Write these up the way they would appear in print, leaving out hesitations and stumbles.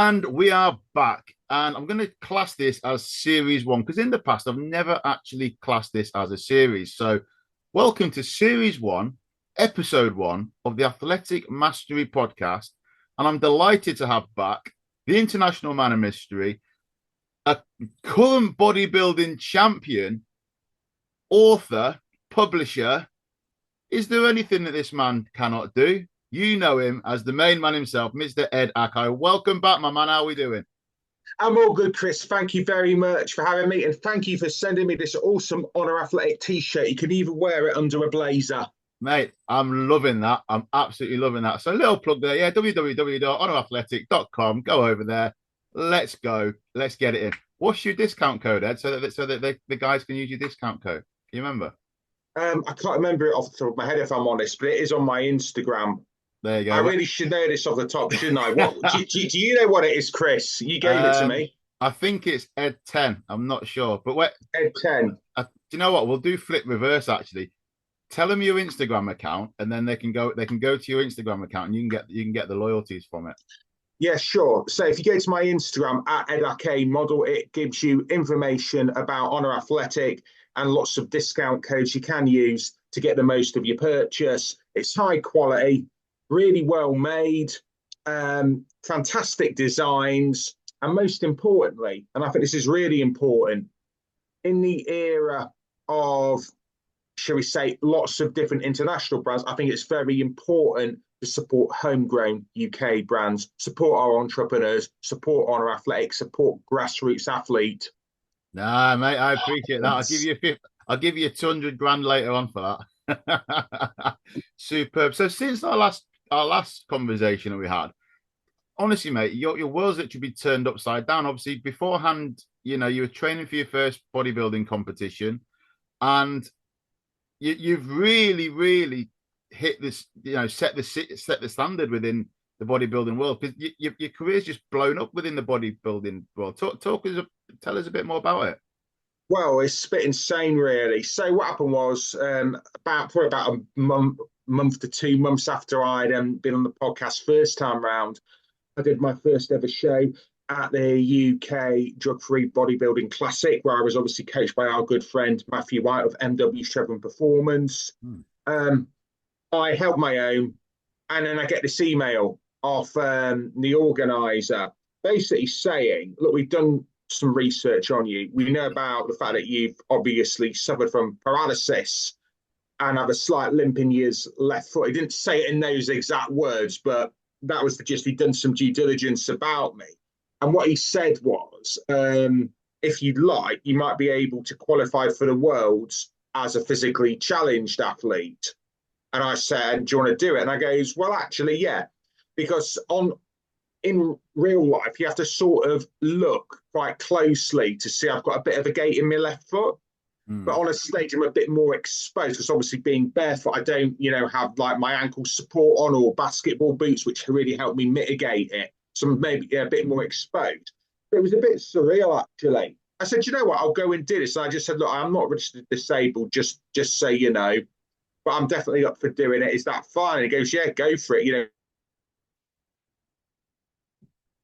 And we are back. And I'm going to class this as series one because in the past, I've never actually classed this as a series. So, welcome to series one, episode one of the Athletic Mastery podcast. And I'm delighted to have back the international man of mystery, a current bodybuilding champion, author, publisher. Is there anything that this man cannot do? You know him as the main man himself, Mr. Ed Akay. Welcome back, my man. How are we doing? I'm all good, Chris. Thank you very much for having me. And thank you for sending me this awesome Honor Athletic t-shirt. You can even wear it under a blazer. Mate, I'm loving that. I'm absolutely loving that. So a little plug there. Yeah, www.honorathletic.com. Go over there. Let's go. Let's get it in. What's your discount code, Ed? So that the guys can use your discount code. Can you remember? I can't remember it off the top of my head if I'm honest, but it is on my Instagram. There you I go. really should know this off the top, shouldn't I? What do you know what it is, Chris? You gave it to me. I think it's Ed 10. I'm not sure. But wait, Ed 10. do you know what? We'll do flip reverse actually. Tell them your Instagram account, and then they can go to your Instagram account, and you can get the loyalties from it. Yeah, sure. So if you go to my Instagram at Ed Akay Model, it gives you information about Honor Athletic and lots of discount codes you can use to get the most of your purchase. It's high quality, really well made, fantastic designs, and most importantly, and I think this is really important, in the era of, shall we say, lots of different international brands, I think it's very important to support homegrown UK brands, support our entrepreneurs, support Honor Athletics, support grassroots athlete. Nah, mate, I appreciate that. I'll give you 200 grand later on for that. Superb. So since our last conversation that we had, honestly, mate, your world's literally been turned upside down. Obviously, beforehand, you were training for your first bodybuilding competition, and you've really, really hit this, set the standard within the bodybuilding world because your career's just blown up within the bodybuilding world. Tell us a bit more about it. Well, it's a bit insane, really. So what happened was about a month to 2 months after I'd been on the podcast first time round, I did my first ever show at the UK Drug-Free Bodybuilding Classic, where I was obviously coached by our good friend Matthew White of MW7 Performance. I held my own, and then I get this email off the organizer basically saying, look, we've done some research on you. We know about the fact that you've obviously suffered from paralysis and have a slight limp in your left foot. He didn't say it in those exact words, but that was the gist. He'd done some due diligence about me. And what he said was, if you'd like, you might be able to qualify for the Worlds as a physically challenged athlete. And I said, do you want to do it? And I goes, well, actually, yeah, because in real life, you have to sort of look quite closely to see I've got a bit of a gait in my left foot. But on a stage, I'm a bit more exposed because obviously being barefoot, I don't, have like my ankle support on or basketball boots, which really help me mitigate it. So maybe a bit more exposed. But it was a bit surreal, actually. I said, you know what, I'll go and do this. And I just said, look, I'm not registered disabled, just so you know, but I'm definitely up for doing it. Is that fine? And he goes, yeah, go for it.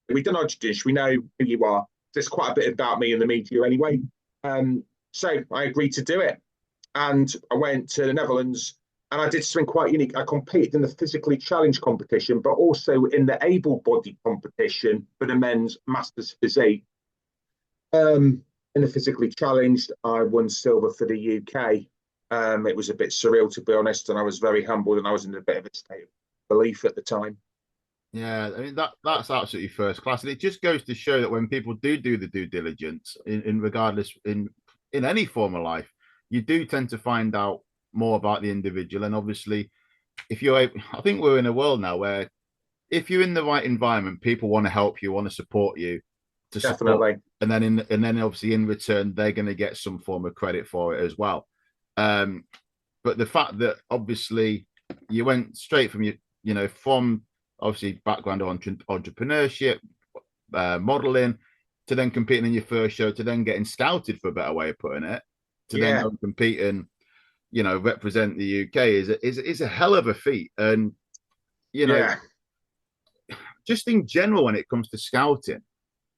We've done our audition. We know who you are. There's quite a bit about me in the media anyway. So I agreed to do it. And I went to the Netherlands and I did something quite unique. I competed in the physically challenged competition, but also in the able-bodied competition for the men's masters physique. In the physically challenged, I won silver for the UK. It was a bit surreal, to be honest, and I was very humbled and I was in a bit of a state of belief at the time. Yeah, I mean that's absolutely first class, and it just goes to show that when people do the due diligence, in regardless in any form of life, you do tend to find out more about the individual. And obviously, if you're, I think we're in a world now where if you're in the right environment, people want to help you, want to support you, to Definitely. support, and then obviously in return they're going to get some form of credit for it as well. But the fact that obviously you went straight from from obviously background on entrepreneurship, modeling, to then competing in your first show, to then getting scouted, for a better way of putting it, to then go and compete and represent the UK is a hell of a feat. And just in general, when it comes to scouting,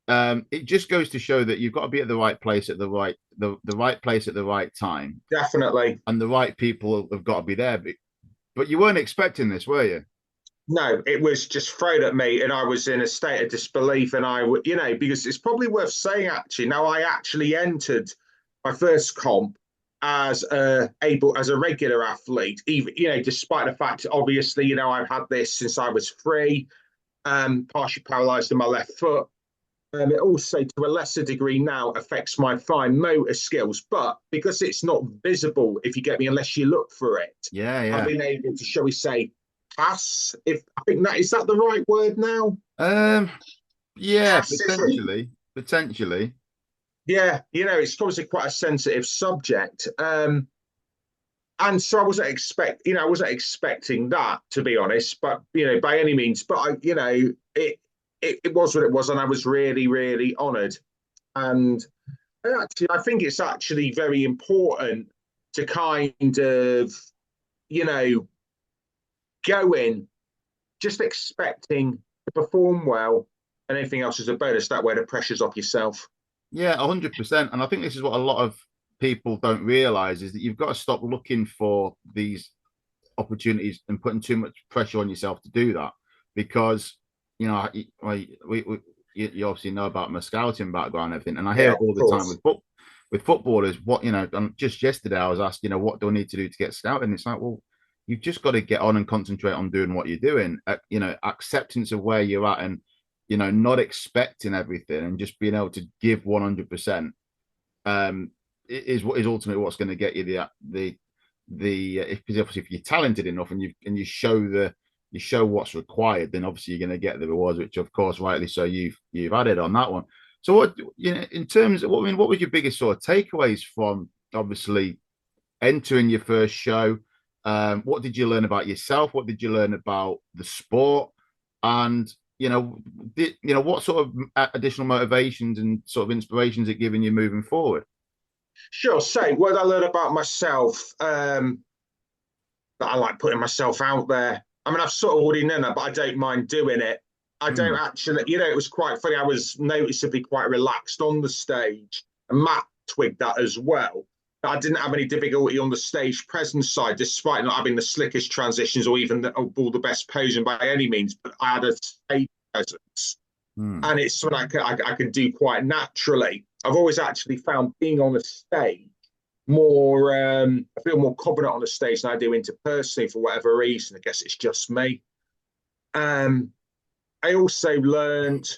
it just goes to show that you've got to be at the right place at the right place at the right time, Definitely. and the right people have got to be there. But you weren't expecting this, were you? No, it was just thrown at me, and I was in a state of disbelief. And I would, because it's probably worth saying actually. Now, I actually entered my first comp as a regular athlete, even despite the fact, obviously, I've had this since I was 3, partially paralysed in my left foot. It also, to a lesser degree now, affects my fine motor skills. But because it's not visible, if you get me, unless you look for it, Yeah, I've yeah. been able to, shall we say, pass. If I think that is that the right word now? Um, yeah, Pass, is it? potentially. Yeah, it's obviously quite a sensitive subject. And so I wasn't expecting that, to be honest, but by any means. But it was what it was, and I was really, really honoured. And actually, I think it's actually very important to kind of, you know, go in just expecting to perform well, and anything else is a bonus. That way, the pressure's off yourself. Yeah, 100%. And I think this is what a lot of people don't realize is that you've got to stop looking for these opportunities and putting too much pressure on yourself to do that, because we you obviously know about my scouting background and everything, and I hear Yeah, it all of the time course. with footballers. What and just yesterday I was asked, what do I need to do to get scouted? And it's like, well, you've just got to get on and concentrate on doing what you're doing. Acceptance of where you're at, and not expecting everything, and just being able to give 100%. Is what is ultimately what's going to get you because obviously if you're talented enough and you show what's required, then obviously you're going to get the rewards, which of course rightly so you've added on that one. So what, in terms of what was your biggest sort of takeaways from obviously entering your first show? What did you learn about yourself? What did you learn about the sport? And what sort of additional motivations and sort of inspirations it giving you moving forward? Sure. So, what I learned about myself, that I like putting myself out there. I mean, I've sort of already known that, but I don't mind doing it. I don't Hmm. actually, it was quite funny. I was noticeably quite relaxed on the stage, and Matt twigged that as well. I didn't have any difficulty on the stage presence side, despite not having the slickest transitions or even all the best posing by any means. But I had a stage presence, Hmm. and it's something I can do quite naturally. I've always actually found being on a stage more, I feel more confident on the stage than I do interpersonally for whatever reason. I guess it's just me. Um, I also learned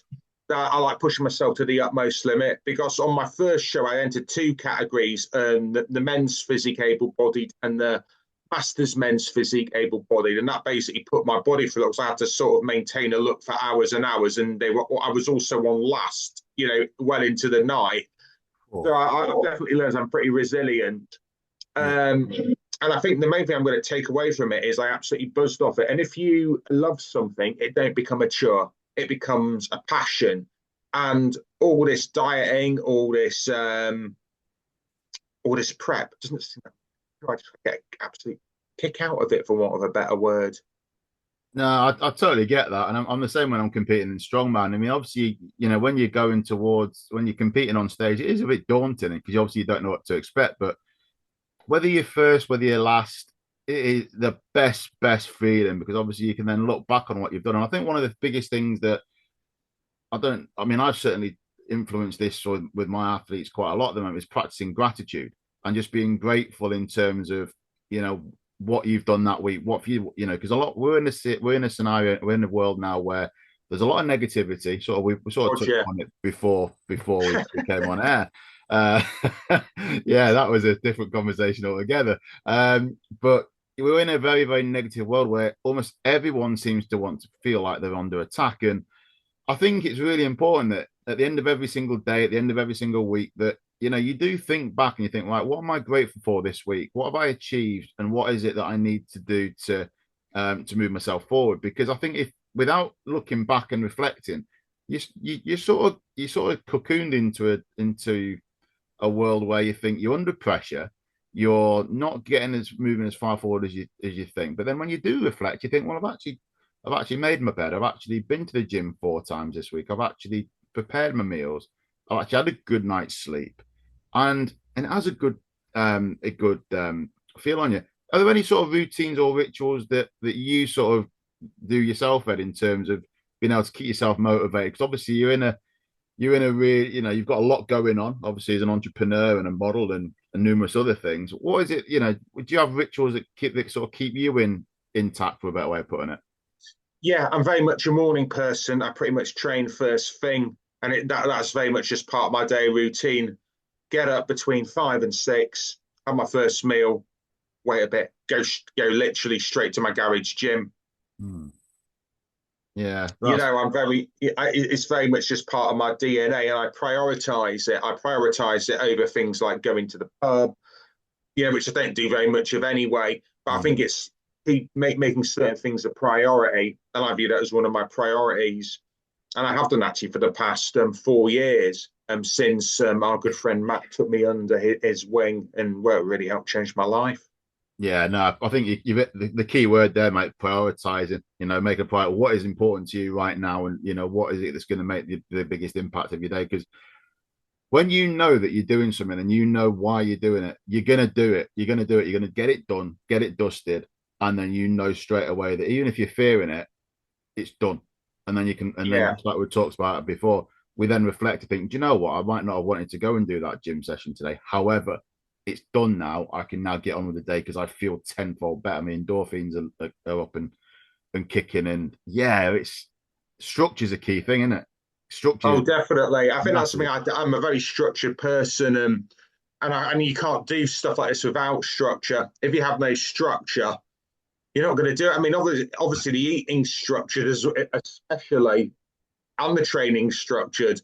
that I like pushing myself to the utmost limit, because on my first show I entered 2 categories, the men's physique able bodied and the masters men's physique able bodied, and that basically put my body through looks. I had to sort of maintain a look for hours and hours, and I was also on last, well into the night. So Cool. I definitely learned I'm pretty resilient. Yeah. Um, and I think the main thing I'm going to take away from it is I absolutely buzzed off it. And if you love something, it don't become a chore; it becomes a passion. And all this dieting, all this prep doesn't. I just get absolute kick out of it, for want of a better word. No, I totally get that, and I'm the same when I'm competing in strongman. I mean, obviously, when you're going towards when you're competing on stage, it is a bit daunting because obviously you don't know what to expect. But whether you're first, whether you're last, it is the best feeling, because obviously you can then look back on what you've done. And I think one of the biggest things that I mean, I've certainly influenced this with my athletes quite a lot at the moment, is practicing gratitude and just being grateful in terms of, you know, what you've done that week, what for you, because a lot we're in a scenario, we're in a world now where there's a lot of negativity. Sort of we sort of touched Roger. on it before we came on air. Uh, yeah, that was a different conversation altogether. But we're in a very, very negative world where almost everyone seems to want to feel like they're under attack. And I think it's really important that at the end of every single day, at the end of every single week, that you do think back and you think, like, what am I grateful for this week? What have I achieved, and what is it that I need to do to move myself forward? Because I think if without looking back and reflecting, you sort of cocooned into a world where you think you're under pressure, you're not getting as moving as far forward as you think. But then when you do reflect, you think, well, I've actually I've actually made my bed. I've actually been to the gym 4 times this week. I've actually prepared my meals. I've actually had a good night's sleep, and it has a good feel on you. Are there any sort of routines or rituals that you sort of do yourself, Ed, in terms of being able to keep yourself motivated? Because obviously you're in a real, you've got a lot going on, obviously, as an entrepreneur and a model and numerous other things. What is it, do you have rituals that sort of keep you intact, for a better way of putting it? Yeah, I'm very much a morning person. I pretty much train first thing, and that's very much just part of my day routine. Get up between 5 and 6, have my first meal, wait a bit, go literally straight to my garage gym. Hmm. Yeah, You that's know, it's very much just part of my DNA, and I prioritize it. I prioritize it over things like going to the pub, which I don't do very much of anyway. But I think hmm. it's making certain things a priority, and I view that as one of my priorities. And I have done actually for the past 4 years, since our good friend Matt took me under his wing, and well, it really helped change my life. Yeah, no, I think you've hit the key word there, mate. Prioritizing, make a priority. What is important to you right now, and what is it that's going to make the biggest impact of your day? Because when you know that you're doing something and you know why you're doing it, you're going to do it. You're going to do it. You're going to get it done, get it dusted, and then straight away that even if you're fearing it, it's done. And then Yeah, just like we talked about before, we then reflect and think, do you know what? I might not have wanted to go and do that gym session today. However, it's done now. I can now get on with the day because I feel tenfold better. I mean, endorphins are up and kicking. And yeah, it's structure's a key thing, isn't it? Structure oh, definitely. I think that's something massive. I'm a very structured person, and you can't do stuff like this without structure. If you have no structure, you're not going to do it. I mean, obviously, the eating structured, especially, and the training structured.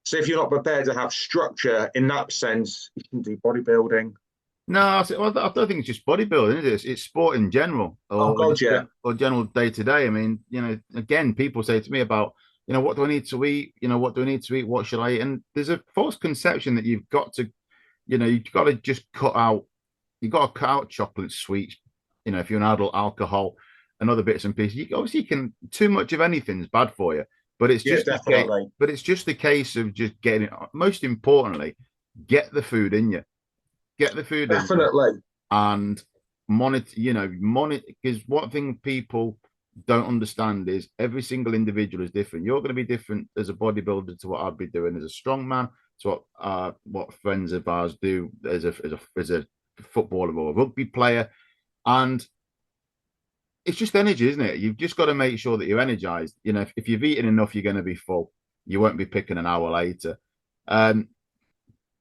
So if you're not prepared to have structure in that sense, you can do bodybuilding. No, I don't think it's just bodybuilding, is it? It's sport in general, Oh or God, just yeah, or general day to day. I mean, again, people say to me about, what do I need to eat? What do I need to eat? What should I eat? And there's a false conception that you've got to just you've got to cut out chocolate, sweets. If you're an adult, alcohol and other bits and pieces. Obviously, you can too much of anything's bad for you, but it's yeah, just the case. definitely, But it's just the case of just getting. Most importantly, get the food in you. Get the food in you definitely. and monitor, because one thing people don't understand is every single individual is different. You're going to be different as a bodybuilder to what I'd be doing as a strongman, to what friends of ours do as a footballer or a rugby player. And it's just energy, isn't it? You've just got to make sure that you're energized. If you've eaten enough, you're going to be full. You won't be picking an hour later. um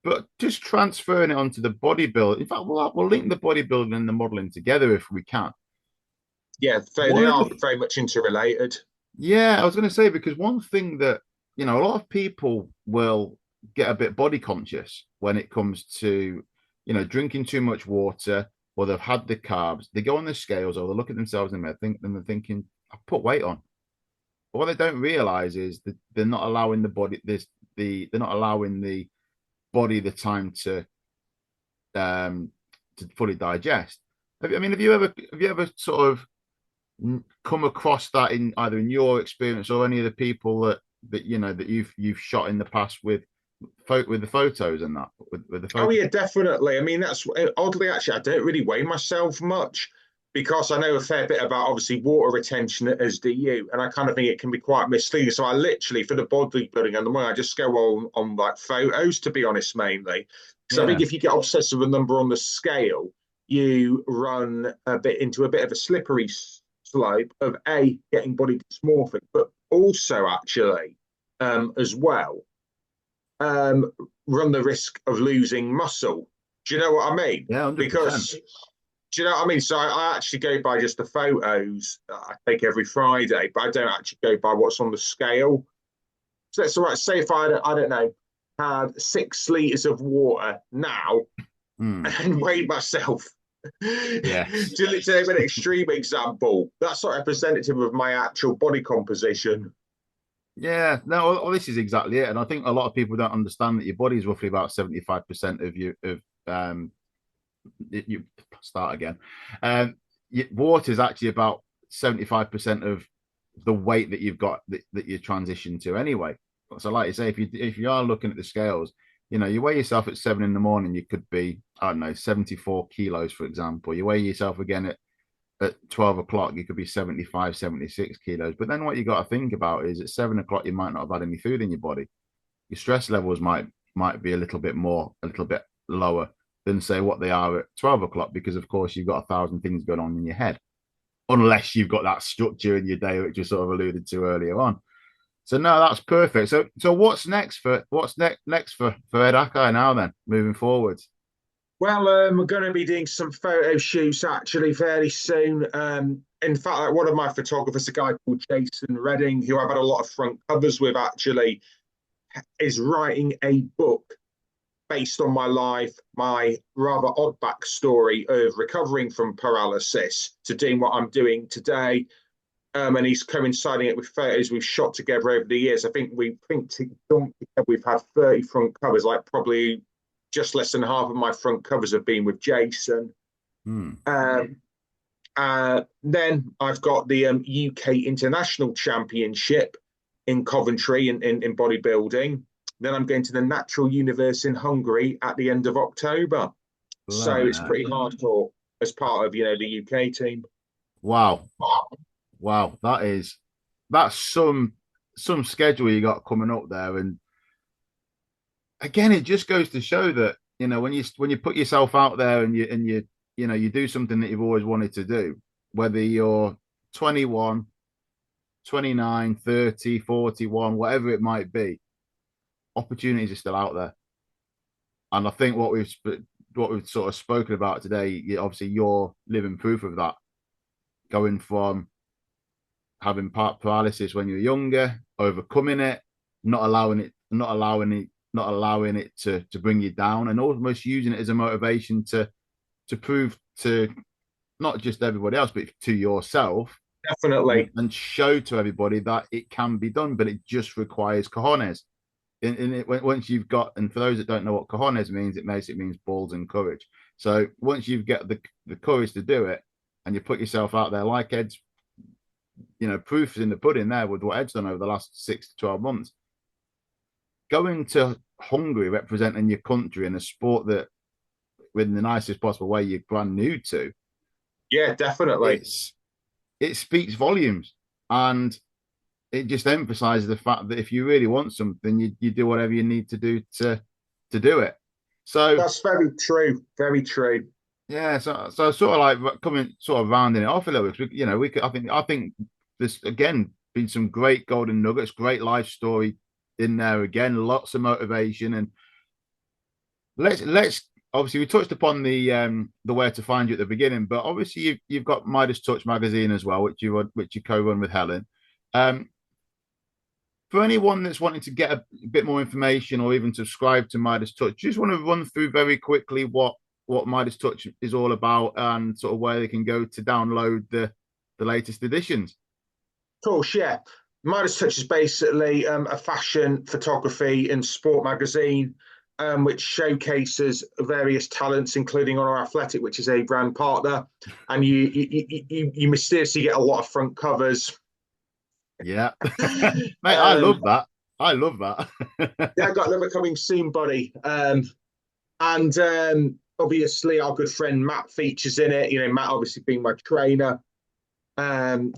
but just transferring it onto the bodybuilding. In fact, we'll link the bodybuilding and the modeling together if we can. Yeah, they One of are the very much interrelated. Yeah, I was going to say, because one thing that a lot of people will get a bit body conscious when it comes to drinking too much water, or they've had the carbs. They go on the scales, or they look at themselves in the mirror, and they're thinking, "I put weight on." But what they don't realize is that they're not allowing they're not allowing the body the time to fully digest. Have you ever sort of come across that in either in your experience or any of the people that you've shot in the past with the photos and that with the Oh photo? yeah, definitely. I mean, that's oddly actually, I don't really weigh myself much because I know a fair bit about obviously water retention as do you, and I kind of think it can be quite misleading. So I literally for the bodybuilding and the one I just go on like photos to be honest mainly. Because I think Yeah. if you get obsessed with a number on the scale, you run a bit into a bit of a slippery slope of a getting body dysmorphic, but also actually as well um, run the risk of losing muscle. Do you know what I mean? Yeah, 100%. Because do you know what I mean? So I actually go by just the photos that I take every Friday, but I don't actually go by what's on the scale. So that's all right. Say if I don't know, had 6 liters of water now Mm, and weighed myself. yes. To take an extreme example, that's not representative of my actual body composition. Yeah, no, well, this is exactly it. And I think a lot of people don't understand that your body is roughly about 75% of you start again. Water is actually about 75% of the weight that you've got that you transition to anyway. So, like you say, if you are looking at the scales, you weigh yourself at 7 in the morning, you could be, I don't know, 74 kilos, for example. You weigh yourself again at 12 o'clock, you could be 75, 76 kilos. But then what you got to think about is at 7 o'clock, you might not have had any food in your body. Your stress levels might be a little bit lower than say what they are at 12 o'clock, because of course you've got 1,000 things going on in your head, unless you've got that structure in your day, which you sort of alluded to earlier on. So no, that's perfect. So what's next for Ed Akay now then, moving forward? Well, we're going to be doing some photo shoots actually fairly soon. In fact, like one of my photographers, a guy called Jason Redding, who I've had a lot of front covers with, actually is writing a book based on my life, my rather odd backstory of recovering from paralysis to doing what I'm doing today. And he's coinciding it with photos we've shot together over the years. I think we've had 30 front covers, like probably just less than half of my front covers have been with Jason. Hmm. Then I've got the UK International Championship in Coventry in bodybuilding. Then I'm going to the Natural Universe in Hungary at the end of October. So Blimey, it's pretty hardcore as part of the UK team. wow, wow, that's some schedule you got coming up there. And again, it just goes to show that when you put yourself out there and you do something that you've always wanted to do, whether you're 21, 29, 30, 41, whatever it might be, opportunities are still out there. And I think what we've sort of spoken about today, obviously you're living proof of that, going from having paralysis when you're younger, overcoming it, not allowing it to bring you down, and almost using it as a motivation to prove to not just everybody else, but to yourself, Definitely. and show to everybody that it can be done, but it just requires cojones. Once you've got, and for those that don't know what cojones means, it basically means balls and courage. So once you've got the courage to do it, and you put yourself out there, like Ed's, proof is in the pudding there with what Ed's done over the last 6 to 12 months. Going to Hungary, representing your country in a sport that, in the nicest possible way, you're brand new to. Yeah, definitely. It speaks volumes, and it just emphasizes the fact that if you really want something, you do whatever you need to do to do it. So That's very true. Very true. yeah, so sort of like coming sort of rounding it off a little bit. We could, I think this again been some great golden nuggets, great life story in there again, lots of motivation. And let's obviously, we touched upon the where to find you at the beginning, but obviously you've got Midas Touch magazine as well, which you co-run with Helen. For anyone that's wanting to get a bit more information or even subscribe to Midas Touch, just want to run through very quickly what Midas Touch is all about, and sort of where they can go to download the latest editions. Of course, yeah. Midas Touch is basically a fashion, photography, and sport magazine, which showcases various talents, including Honor Athletic, which is a brand partner. And you mysteriously get a lot of front covers. Yeah, mate, I love that. I love that. Yeah, I got another coming soon, buddy. And obviously, our good friend Matt features in it. Matt obviously being my trainer.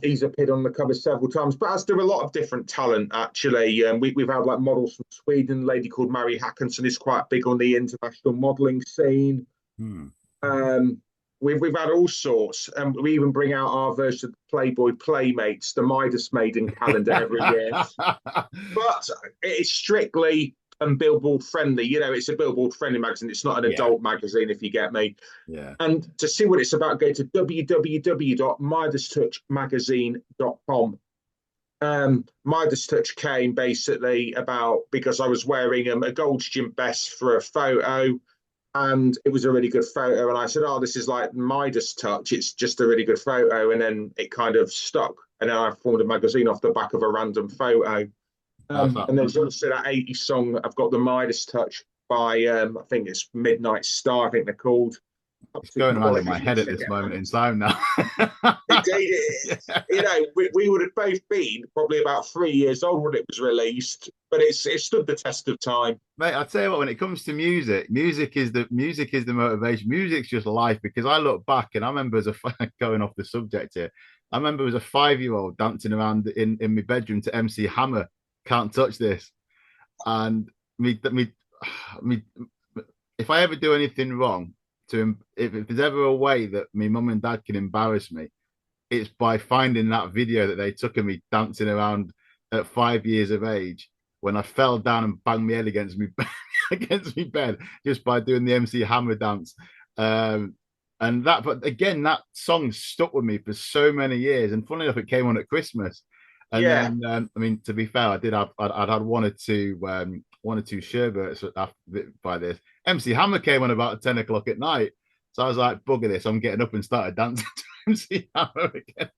He's appeared on the cover several times, but as do a lot of different talent, actually. We've had like models from Sweden. A lady called Mary Hackinson is quite big on the international modeling scene. We've had all sorts, and we even bring out our version of the Playboy Playmates, the Midas Maiden calendar every year. But it is strictly billboard friendly. It's a billboard friendly magazine. It's not an adult magazine, if you get me. Yeah. And to see what it's about, go to www.midastouchmagazine.com. Midas Touch came basically about because I was wearing a Gold's Gym Best for a photo, and it was a really good photo. And I said, "Oh, this is like Midas Touch. It's just a really good photo." And then it kind of stuck. And then I formed a magazine off the back of a random photo. And there's also that 80s song. I've got the Midas Touch by I think it's Midnight Star. I think they're called. It's Absolute going around in quality my head at music. this moment in time now. Indeed, you know, we would have both been probably about 3 years old when it was released, but it stood the test of time. Mate, I'll tell you what, when it comes to music, music is the motivation. Music's just life because I look back and I remember as a going off the subject here, I remember as a 5 year old dancing around in my bedroom to MC Hammer, Can't Touch This. And me if I ever do anything wrong if there's ever a way that my mum and dad can embarrass me, it's by finding that video that they took of me dancing around at 5 years of age when I fell down and banged my head against me against my bed just by doing the MC Hammer dance. And that, but again, that song stuck with me for so many years. And funny enough, it came on at Christmas. And Yeah, then, I mean, to be fair, I'd had one or two sherbets by this. MC Hammer came on about 10 o'clock at night. So I was like, bugger this, I'm getting up and started dancing to MC Hammer again.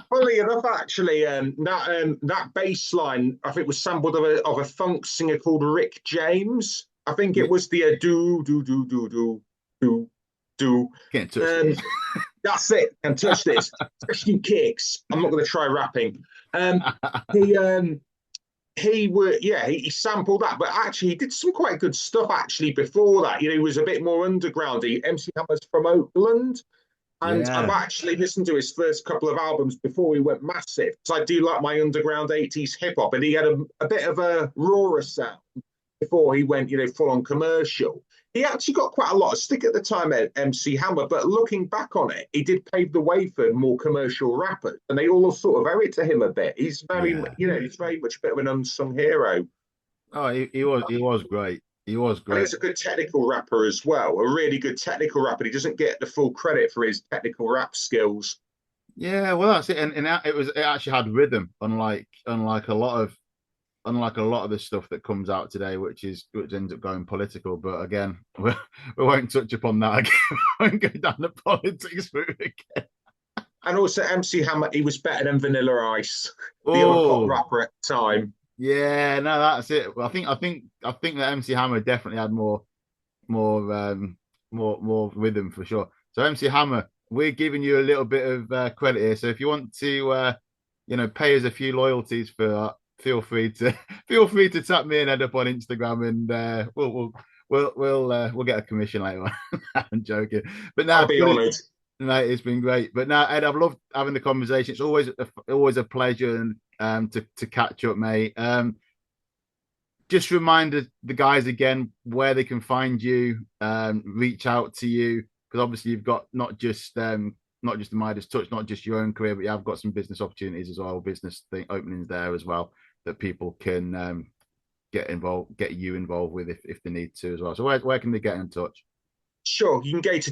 funnily enough, actually, that bass line I think was sampled of a funk singer called Rick James. I think it was the do do do do do do do. Can't touch Um, this. that's it. And touch this. Especially kicks. I'm not going to try rapping. Um, he he sampled that, but actually he did some quite good stuff actually before that. You know, he was a bit more undergroundy. MC Hammer's from Oakland. And I've Yeah. actually listened to his first couple of albums before he went massive. Because I do like my underground 80s hip hop. And he had a bit of a rawer sound before he went, you know, full on commercial. He actually got quite a lot of stick at the time at MC Hammer. But looking back on it, he did pave the way for more commercial rappers. And they all sort of owe it to him a bit. He's very, Yeah. you know, he's very much a bit of an unsung hero. Oh, he was great. He was And great. he's a good technical rapper as well, a really good technical rapper. He doesn't get the full credit for his technical rap skills. Yeah, well, that's it. And it actually had rhythm, unlike a lot of the stuff that comes out today, which ends up going political. But again, we won't touch upon that again. We won't go down the politics route again. And also MC Hammer, he was better than Vanilla Ice, the other pop Oh, rapper at the time. yeah, no, that's it. Well, I think that MC Hammer definitely had more more rhythm for sure. So MC Hammer, we're giving you a little bit of credit here. So if you want to pay us a few loyalties for that, feel free to tap me and Ed up on Instagram, and we'll get a commission later on. I'm joking, but I'll now be honoured. mate, it's been great. But now, Ed, I've loved having the conversation. It's always a pleasure and to catch up, mate. Just remind the guys again where they can find you, reach out to you, because obviously you've got not just the Midas Touch, not just your own career, but you have got some business opportunities as well, openings there as well that people can get you involved with if they need to as well. So where can they get in touch? Sure, you can go to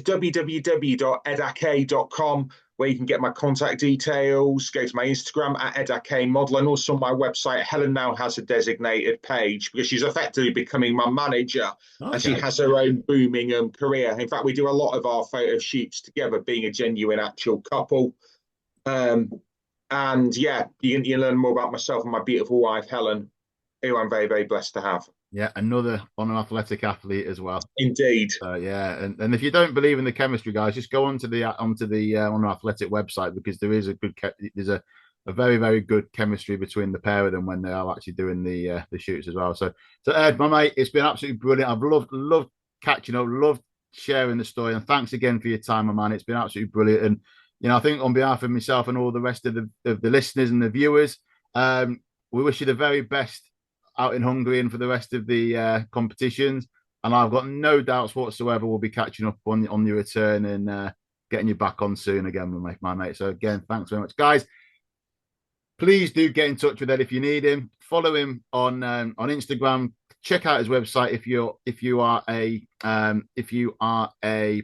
www.edakay.com where you can get my contact details, go to my Instagram at Ed Akay Model, and also on my website. Helen now has a designated page because she's effectively becoming my manager and she Okay. has her own booming career. In fact, we do a lot of our photo shoots together, being a genuine actual couple. And yeah, you can learn more about myself and my beautiful wife, Helen, who I'm very, very blessed to have. Yeah, another on an athletic athlete as well. Indeed. Yeah, and if you don't believe in the chemistry, guys, just go onto the on our athletic website, because there's a very, very good chemistry between the pair of them when they are actually doing the shoots as well. So Ed, my mate, it's been absolutely brilliant. I've loved catching up, loved sharing the story, and thanks again for your time, my man. It's been absolutely brilliant. And I think on behalf of myself and all the rest of the listeners and the viewers, we wish you the very best out in Hungary and for the rest of the competitions. And I've got no doubts whatsoever we'll be catching up on your return and getting you back on soon again, my mate. So again, thanks very much, guys. Please do get in touch with Ed if you need him. Follow him on Instagram. Check out his website if you are a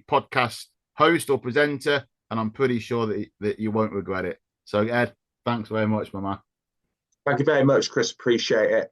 podcast host or presenter, and I'm pretty sure that you won't regret it. So Ed, thanks very much, my man. Thank you very much, Chris. Appreciate it.